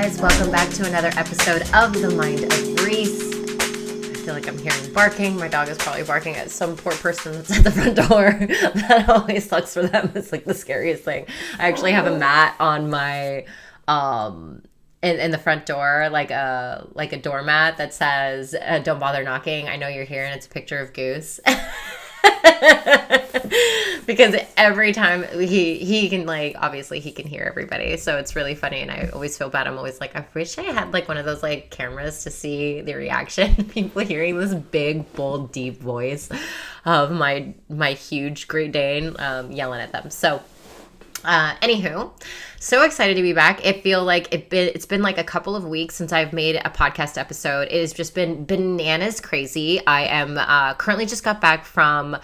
guys, welcome back to another episode of The Mind of Reese. I feel like I'm hearing barking. My dog is probably barking at some poor person that's at the front door. That always sucks for them. It's like the scariest thing. I actually have a mat on my in the front door, like a doormat that says don't bother knocking, I know you're here, and it's a picture of Goose. Because every time he can, like, obviously he can hear everybody, so it's really funny, and I always feel bad. I'm always like, I wish I had like one of those like cameras to see the reaction people hearing this big, bold, deep voice of my huge Great Dane yelling at them. So anywho, so excited to be back. It feel like it's been like a couple of weeks since I've made a podcast episode. It has just been bananas crazy. I am currently just got back from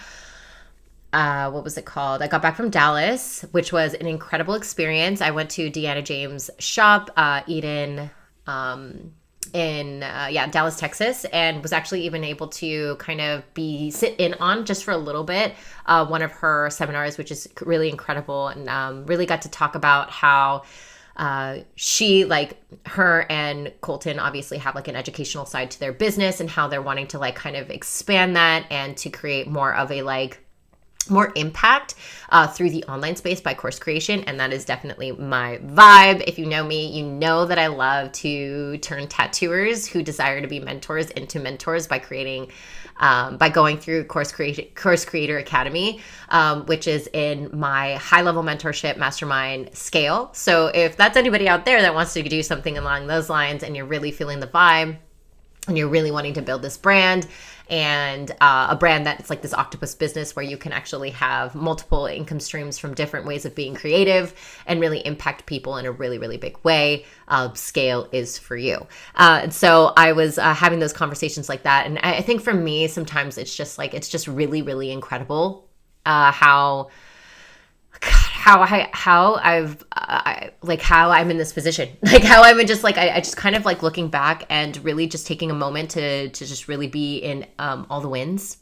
what was it called? I got back from Dallas, which was an incredible experience. I went to Deanna James' shop, Eden, in Dallas, Texas, and was actually even able to kind of sit in on just for a little bit one of her seminars, which is really incredible, and really got to talk about how she, like, her and Colton obviously have like an educational side to their business, and how they're wanting to like kind of expand that and to create more of a like more impact through the online space by course creation. And that is definitely my vibe. If you know me, you know that I love to turn tattooers who desire to be mentors into mentors by creating by going through Course Creator Academy, which is in my high-level mentorship mastermind scale. So if that's anybody out there that wants to do something along those lines, and you're really feeling the vibe, and you're really wanting to build this brand, and a brand that's like this octopus business where you can actually have multiple income streams from different ways of being creative and really impact people in a really, really big way, scale is for you. And so I was having those conversations like that. And I think for me, sometimes it's just really, really incredible how I'm in this position, like how I'm in just like, I just kind of like looking back and really just taking a moment to just really be in all the wins,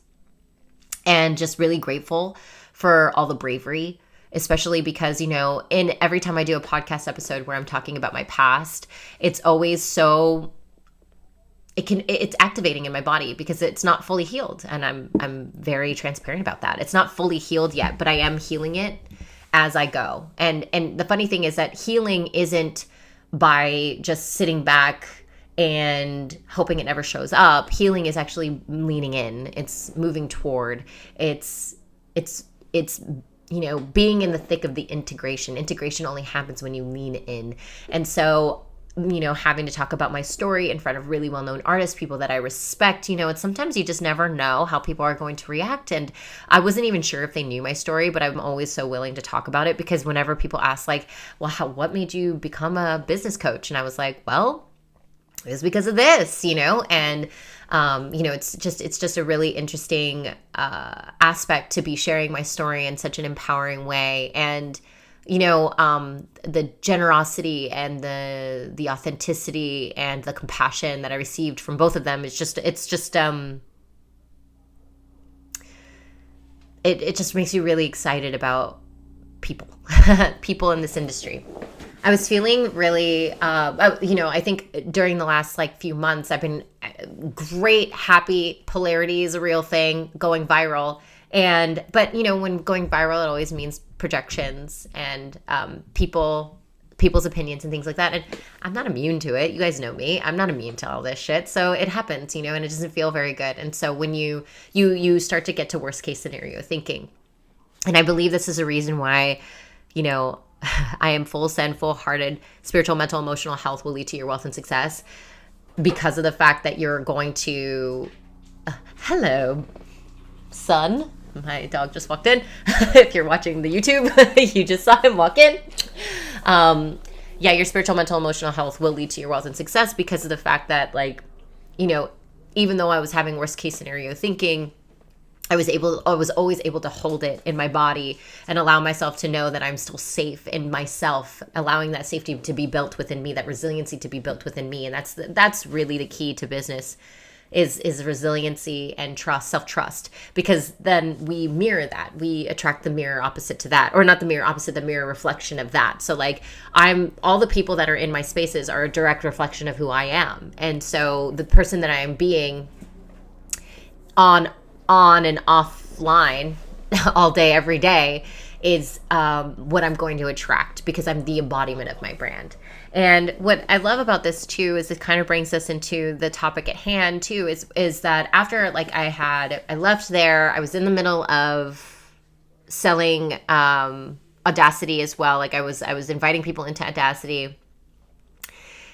and just really grateful for all the bravery, especially because, you know, in every time I do a podcast episode where I'm talking about my past, it's always so it's activating in my body because it's not fully healed. And I'm very transparent about that. It's not fully healed yet, but I am healing it as I go. And the funny thing is that healing isn't by just sitting back and hoping it never shows up. Healing is actually leaning in. It's moving toward. It's you know, being in the thick of the integration. Integration only happens when you lean in. And so, you know, having to talk about my story in front of really well-known artists, people that I respect, you know, and sometimes you just never know how people are going to react. And I wasn't even sure if they knew my story, but I'm always so willing to talk about it, because whenever people ask like, well, what made you become a business coach? And I was like, well, it was because of this, you know, and you know, it's just a really interesting aspect to be sharing my story in such an empowering way. And you know, the generosity and the authenticity and the compassion that I received from both of them, it just makes you really excited about people, people in this industry. I was feeling really, you know, I think during the last like few months, I've been great, happy. Polarity is a real thing, going viral. But you know, when going viral, it always means projections and people's opinions and things like that. And I'm not immune to it. You guys know me. I'm not immune to all this shit. So it happens, you know, and it doesn't feel very good. And so when you start to get to worst case scenario thinking, and I believe this is a reason why, you know, I am full send, full-hearted, spiritual, mental, emotional health will lead to your wealth and success, because of the fact that you're going to, hello, son. My dog just walked in. If you're watching the YouTube, you just saw him walk in. Your spiritual, mental, emotional health will lead to your wealth and success, because of the fact that, like, you know, even though I was having worst case scenario thinking, I was always able to hold it in my body and allow myself to know that I'm still safe in myself, allowing that safety to be built within me, that resiliency to be built within me. And that's really the key to business, is resiliency and trust, self-trust, because then we mirror that. We attract the mirror opposite to that, or not the mirror opposite, the mirror reflection of that. So like all the people that are in my spaces are a direct reflection of who I am. And so the person that I am being on and offline all day, every day is what I'm going to attract, because I'm the embodiment of my brand. And what I love about this too is it kind of brings us into the topic at hand too, is that after like I left there, I was in the middle of selling Audacity as well. Like I was inviting people into Audacity,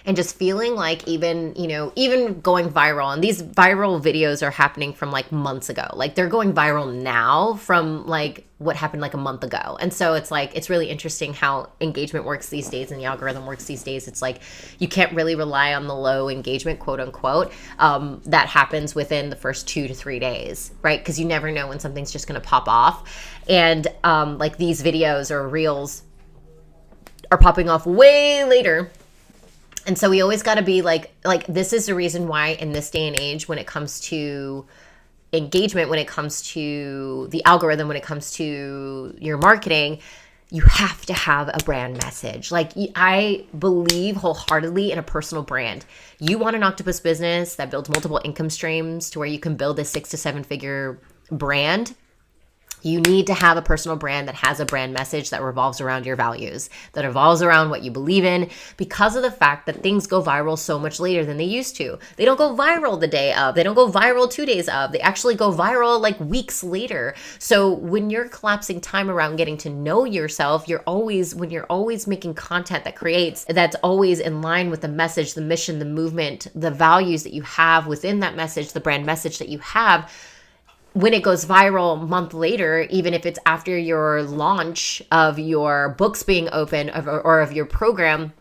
and just feeling like even going viral. And these viral videos are happening from like months ago. Like they're going viral now from like what happened like a month ago. And so it's like, it's really interesting how engagement works these days and the algorithm works these days. It's like, you can't really rely on the low engagement, quote unquote, that happens within the first 2 to 3 days, right? Because you never know when something's just going to pop off. And like these videos or reels are popping off way later. And so we always got to be like this is the reason why in this day and age, when it comes to engagement, when it comes to the algorithm, when it comes to your marketing, you have to have a brand message. Like I believe wholeheartedly in a personal brand. You want an octopus business that builds multiple income streams to where you can build a 6 to 7 figure brand. You need to have a personal brand that has a brand message that revolves around your values, that revolves around what you believe in, because of the fact that things go viral so much later than they used to. They don't go viral the day of. They don't go viral 2 days of. They actually go viral like weeks later. So when you're collapsing time around getting to know yourself, when you're always making content that's always in line with the message, the mission, the movement, the values that you have within that message, the brand message that you have, when it goes viral a month later, even if it's after your launch of your books being open or of your program,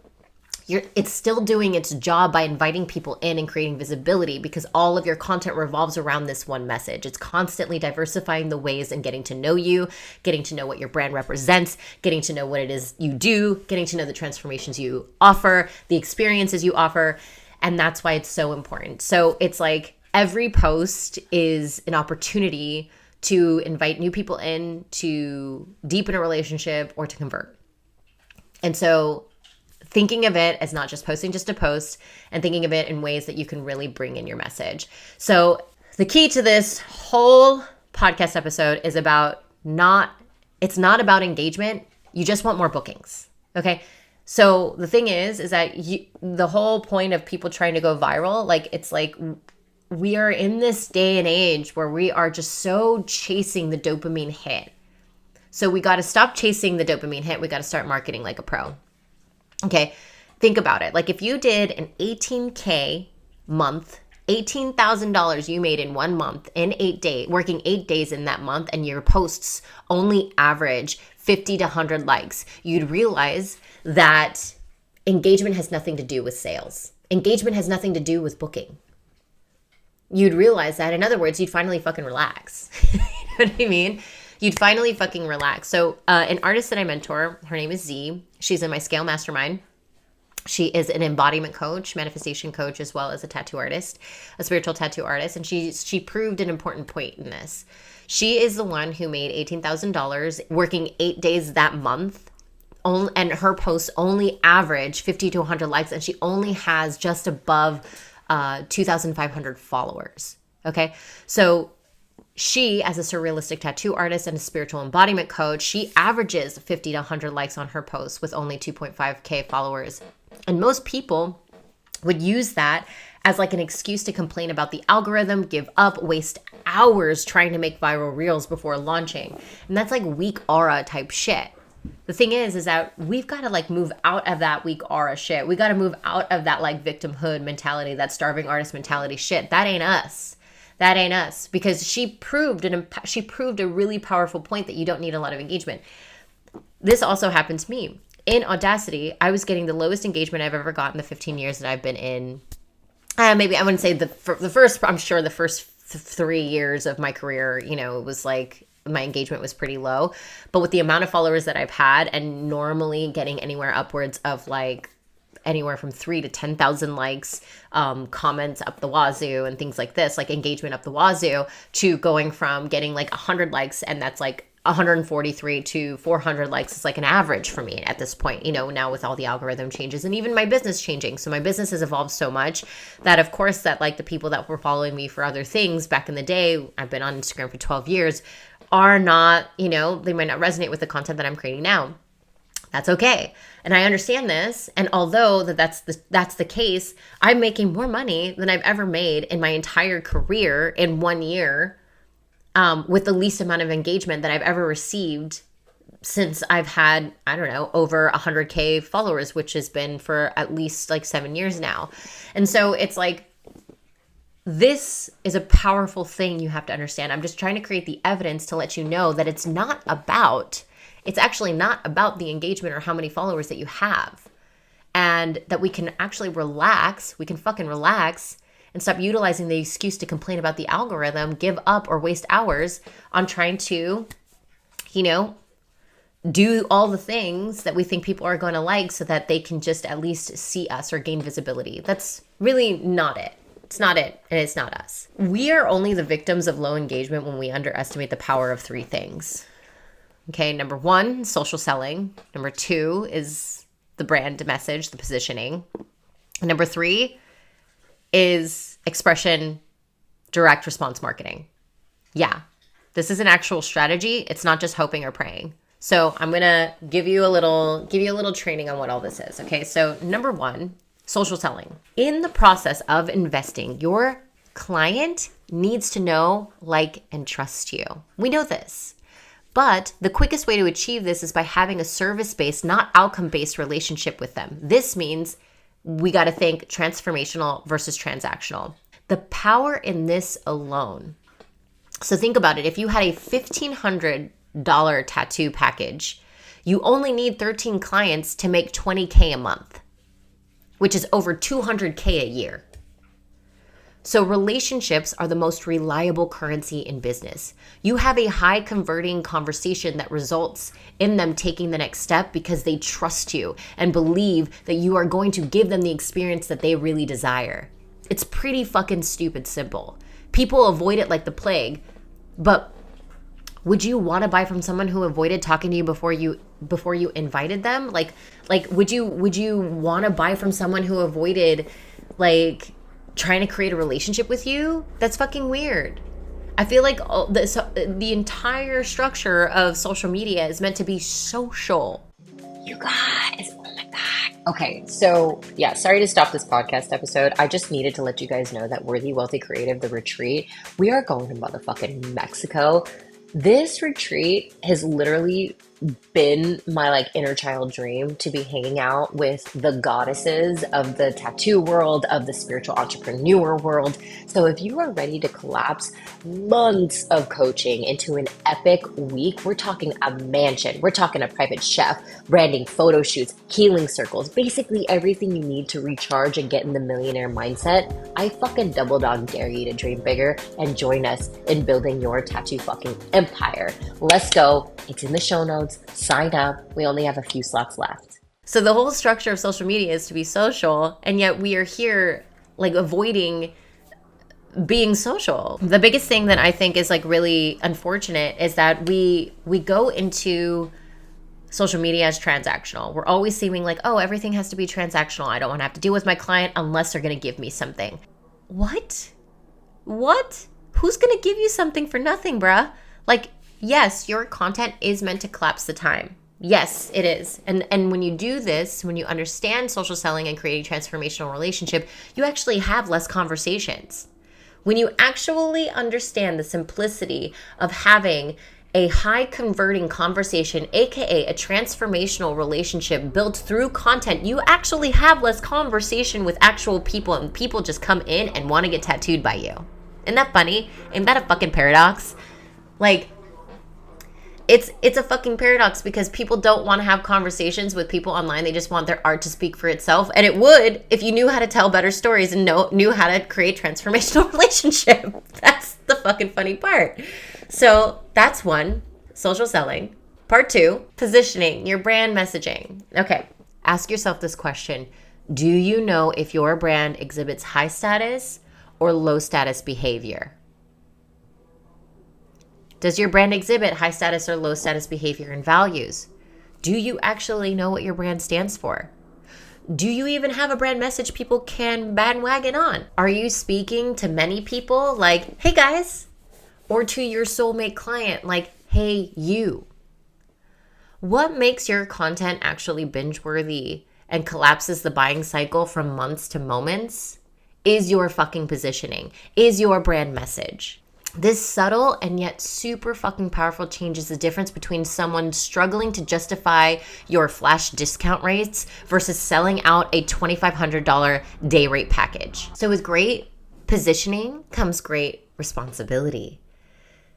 it's still doing its job by inviting people in and creating visibility, because all of your content revolves around this one message. It's constantly diversifying the ways and getting to know you, getting to know what your brand represents, getting to know what it is you do, getting to know the transformations you offer, the experiences you offer. And that's why it's so important. So it's like, every post is an opportunity to invite new people in, to deepen a relationship, or to convert. And so thinking of it as not just posting just to post, and thinking of it in ways that you can really bring in your message. So the key to this whole podcast episode is it's not about engagement. You just want more bookings. Okay. So the thing is that the whole point of people trying to go viral, like it's like, we are in this day and age where we are just so chasing the dopamine hit. So we got to stop chasing the dopamine hit. We got to start marketing like a pro. Okay. Think about it. Like if you did an 18K month, $18,000 you made in 1 month in 8 days, working 8 days in that month, and your posts only average 50 to 100 likes, you'd realize that engagement has nothing to do with sales. Engagement has nothing to do with booking. You'd realize that. In other words, you'd finally fucking relax. You know what I mean? You'd finally fucking relax. So an artist that I mentor, her name is Z. She's in my Scale Mastermind. She is an embodiment coach, manifestation coach, as well as a tattoo artist, a spiritual tattoo artist. And she proved an important point in this. She is the one who made $18,000 working 8 days that month. And her posts only average 50 to 100 likes. And she only has just above 2,500 followers. Okay. So she, as a surrealistic tattoo artist and a spiritual embodiment coach, she averages 50 to 100 likes on her posts with only 2.5K followers. And most people would use that as like an excuse to complain about the algorithm, give up, waste hours trying to make viral reels before launching. And that's like weak aura type shit. The thing is that we've got to like move out of that weak aura shit. We got to move out of that like victimhood mentality, that starving artist mentality shit. That ain't us. That ain't us. Because she proved a really powerful point that you don't need a lot of engagement. This also happened to me. In Audacity, I was getting the lowest engagement I've ever gotten in the 15 years that I've been in. Maybe I wouldn't say the first, I'm sure the first 3 years of my career, you know, it was like, my engagement was pretty low. But with the amount of followers that I've had, and normally getting anywhere upwards of like anywhere from 3 to 10,000 likes, comments up the wazoo and things like this, like engagement up the wazoo, to going from getting like 100 likes and that's like 143 to 400 likes is like an average for me at this point, now with all the algorithm changes and even my business changing. So my business has evolved so much that of course that like the people that were following me for other things back in the day, I've been on Instagram for 12 years, are not, they might not resonate with the content that I'm creating now. That's okay. And I understand this. And although that's the case, I'm making more money than I've ever made in my entire career in 1 year, with the least amount of engagement that I've ever received since I've had, I don't know, over 100K followers, which has been for at least like 7 years now. And so it's like, this is a powerful thing you have to understand. I'm just trying to create the evidence to let you know that it's actually not about the engagement or how many followers that you have. And that we can actually relax, we can fucking relax and stop utilizing the excuse to complain about the algorithm, give up or waste hours on trying to, do all the things that we think people are going to like so that they can just at least see us or gain visibility. That's really not it. It's not it, and it's not us. We are only the victims of low engagement when we underestimate the power of 3 things. Okay, number 1, social selling. Number 2 is the brand message, the positioning. And number 3 is expression, direct response marketing. Yeah, this is an actual strategy. It's not just hoping or praying. So I'm gonna give you a little training on what all this is. Okay, so number 1, social selling. In the process of investing, your client needs to know, like, and trust you. We know this. But the quickest way to achieve this is by having a service-based, not outcome-based relationship with them. This means we got to think transformational versus transactional. The power in this alone. So think about it. If you had a $1,500 tattoo package, you only need 13 clients to make $20K a month, which is over $200K a year. So relationships are the most reliable currency in business. You have a high converting conversation that results in them taking the next step because they trust you and believe that you are going to give them the experience that they really desire. It's pretty fucking stupid simple. People avoid it like the plague, but would you want to buy from someone who avoided talking to you before you invited them? Like would you want to buy from someone who avoided like trying to create a relationship with you? That's fucking weird. I feel like the entire structure of social media is meant to be social. You guys, oh my God. Okay, so yeah, sorry to stop this podcast episode. I just needed to let you guys know that Worthy Wealthy Creative, the retreat, we are going to motherfucking Mexico. This retreat has literally been my like inner child dream, to be hanging out with the goddesses of the tattoo world, of the spiritual entrepreneur world. So if you are ready to collapse months of coaching into an epic week, we're talking a mansion, we're talking a private chef, branding, photo shoots, healing circles, basically everything you need to recharge and get in the millionaire mindset. I fucking double dog dare you to dream bigger and join us in building your tattoo fucking empire. Let's go. It's in the show notes. Sign up. We only have a few slots left. So the whole structure of social media is to be social, and yet we are here like avoiding being social. The biggest thing that I think is like really unfortunate is that we go into social media as transactional. We're always seeming like, oh, everything has to be transactional. I don't want to have to deal with my client unless they're going to give me something. What? Who's going to give you something for nothing, bruh? Like, yes, your content is meant to collapse the time. Yes, it is. And when you do this, when you understand social selling and creating transformational relationship, you actually have less conversations. When you actually understand the simplicity of having a high converting conversation, aka a transformational relationship built through content, you actually have less conversation with actual people, and people just come in and want to get tattooed by you. Isn't that funny? Isn't that a fucking paradox? Like, it's a fucking paradox because people don't want to have conversations with people online. They just want their art to speak for itself. And it would if you knew how to tell better stories and knew how to create transformational relationship. That's the fucking funny part. So that's 1, social selling. Part 2, positioning, your brand messaging. Okay, ask yourself this question. Do you know if your brand exhibits high status or low status behavior? Does your brand exhibit high status or low status behavior and values? Do you actually know what your brand stands for? Do you even have a brand message people can bandwagon on? Are you speaking to many people like, hey guys, or to your soulmate client like, hey you? What makes your content actually binge-worthy and collapses the buying cycle from months to moments is your fucking positioning, is your brand message. This subtle and yet super fucking powerful change is the difference between someone struggling to justify your flash discount rates versus selling out a $2,500 day rate package. So with great positioning comes great responsibility.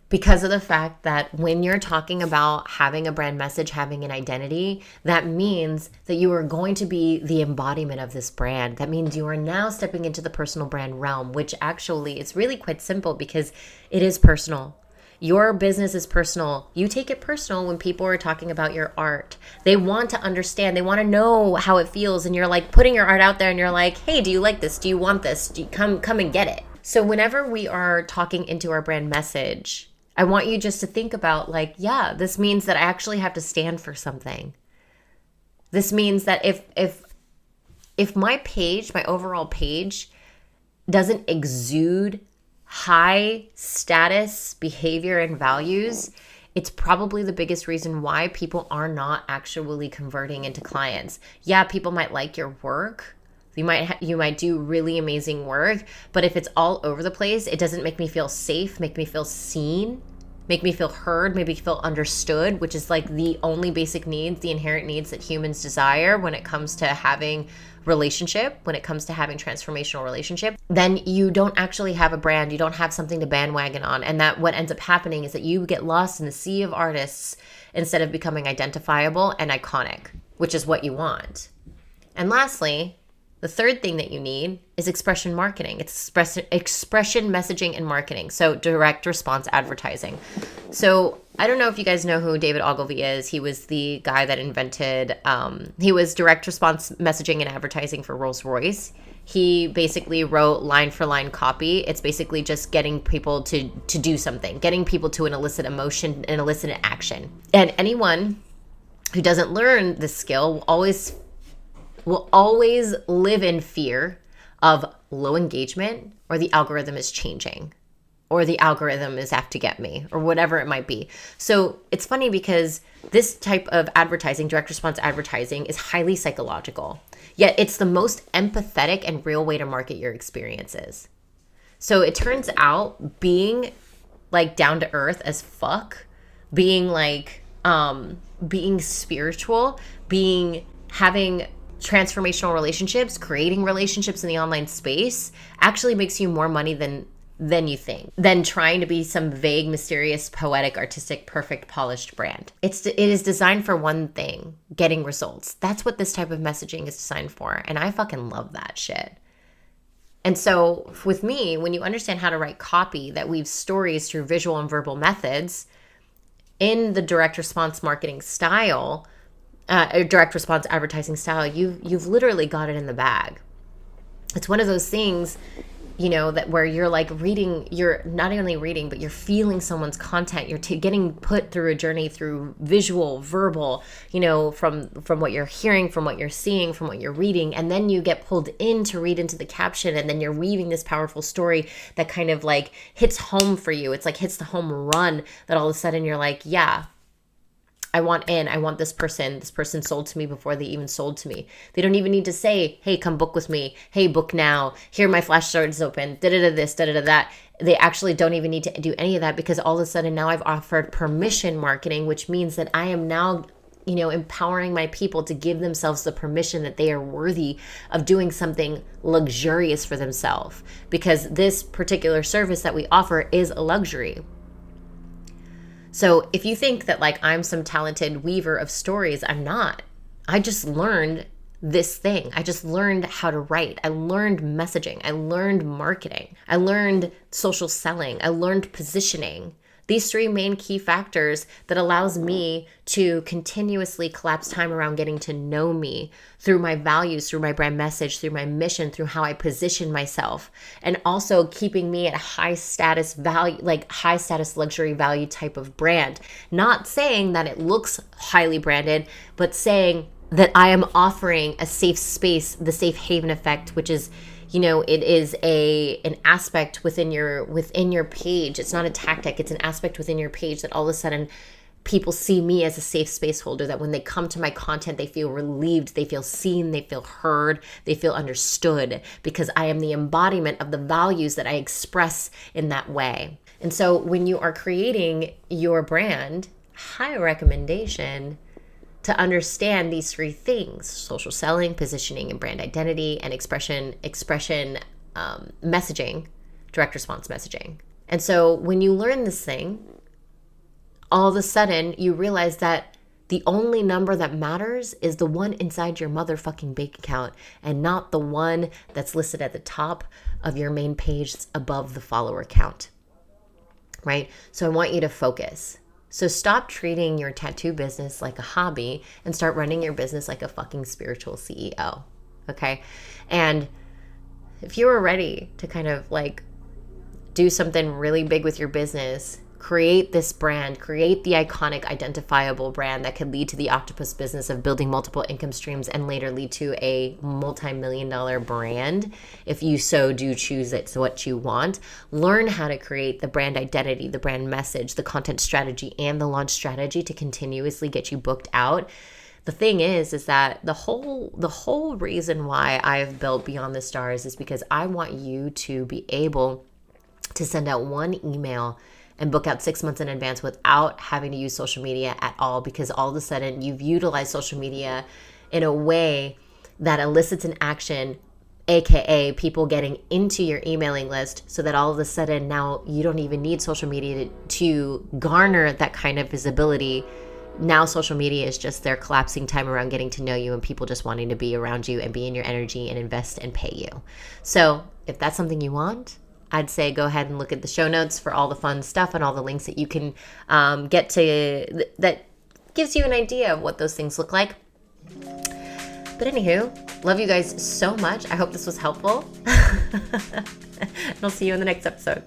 Because of the fact that when you're talking about having a brand message, having an identity, that means that you are going to be the embodiment of this brand. That means you are now stepping into the personal brand realm, which actually is really quite simple because it is personal. Your business is personal. You take it personal when people are talking about your art. They want to understand. They want to know how it feels. And you're like putting your art out there and you're like, hey, do you like this? Do you want this? Do you come and get it? So whenever we are talking into our brand message, I want you just to think about like, yeah, this means that I actually have to stand for something. This means that if my page, my overall page doesn't exude high status behavior and values, it's probably the biggest reason why people are not actually converting into clients. Yeah, people might like your work. You might do really amazing work, but if it's all over the place, it doesn't make me feel safe, make me feel seen, make me feel heard, make me feel understood, which is like the only basic needs, the inherent needs that humans desire when it comes to having relationship, when it comes to having transformational relationship, then you don't actually have a brand. You don't have something to bandwagon on. And that what ends up happening is that you get lost in the sea of artists instead of becoming identifiable and iconic, which is what you want. And lastly, the third thing that you need is expression marketing. It's expression messaging and marketing. So direct response advertising. So I don't know if you guys know who David Ogilvy is. He was the guy that invented, he was direct response messaging and advertising for Rolls-Royce. He basically wrote line for line copy. It's basically just getting people to do something, getting people to an illicit emotion, an illicit action. And anyone who doesn't learn this skill will always live in fear of low engagement, or the algorithm is changing, or the algorithm is out to get me, or whatever it might be. So it's funny because this type of advertising, direct response advertising, is highly psychological, yet it's the most empathetic and real way to market your experiences. So it turns out being like down to earth as fuck, being like, being spiritual, having transformational relationships, creating relationships in the online space actually makes you more money than you think, than trying to be some vague, mysterious, poetic, artistic, perfect, polished brand. It is designed for one thing, getting results. That's what this type of messaging is designed for. And I fucking love that shit. And so with me, when you understand how to write copy that weaves stories through visual and verbal methods in the direct response marketing style, direct response advertising style, you've literally got it in the bag. It's one of those things, that where you're like reading, you're not only reading, but you're feeling someone's content. You're getting put through a journey through visual, verbal, from what you're hearing, from what you're seeing, from what you're reading. And then you get pulled in to read into the caption. And then you're weaving this powerful story that kind of like hits home for you. It's like hits the home run that all of a sudden you're like, yeah, I want this person. This person sold to me before they even sold to me. They don't even need to say, hey, come book with me. Hey, book now. Here, my flash start is open. Da-da-da this, da-da-da that. They actually don't even need to do any of that because all of a sudden now I've offered permission marketing, which means that I am now, empowering my people to give themselves the permission that they are worthy of doing something luxurious for themselves, because this particular service that we offer is a luxury. So if you think that like I'm some talented weaver of stories, I'm not. I just learned this thing. I just learned how to write. I learned messaging. I learned marketing. I learned social selling. I learned positioning These three main key factors that allows me to continuously collapse time around getting to know me through my values, through my brand message, through my mission, through how I position myself, and also keeping me at a high status value, like high status luxury value type of brand. Not saying that it looks highly branded, but saying that I am offering a safe space, the safe haven effect, which is, it is an aspect within your page. It's not a tactic. It's an aspect within your page that all of a sudden people see me as a safe space holder, that when they come to my content, they feel relieved, they feel seen, they feel heard, they feel understood, because I am the embodiment of the values that I express in that way. And so when you are creating your brand, high recommendation to understand these three things: social selling, positioning and brand identity, and expression, messaging, direct response messaging. And so when you learn this thing, all of a sudden you realize that the only number that matters is the one inside your motherfucking bank account, and not the one that's listed at the top of your main page above the follower count, right? So I want you to focus. So stop treating your tattoo business like a hobby and start running your business like a fucking spiritual CEO, okay? And if you are ready to kind of like do something really big with your business, create this brand, create the iconic, identifiable brand that could lead to the octopus business of building multiple income streams and later lead to a multi-million-dollar brand, if you so do choose it's what you want. Learn how to create the brand identity, the brand message, the content strategy, and the launch strategy to continuously get you booked out. The thing is that the whole reason why I've built Beyond the Stars is because I want you to be able to send out one email and book out 6 months in advance without having to use social media at all, because all of a sudden you've utilized social media in a way that elicits an action, aka people getting into your emailing list, so that all of a sudden now you don't even need social media to garner that kind of visibility. Now social media is just their collapsing time around getting to know you and people just wanting to be around you and be in your energy and invest and pay you. So if that's something you want, I'd say go ahead and look at the show notes for all the fun stuff and all the links that you can get to, that gives you an idea of what those things look like. But anywho, love you guys so much. I hope this was helpful. And I'll see you in the next episode.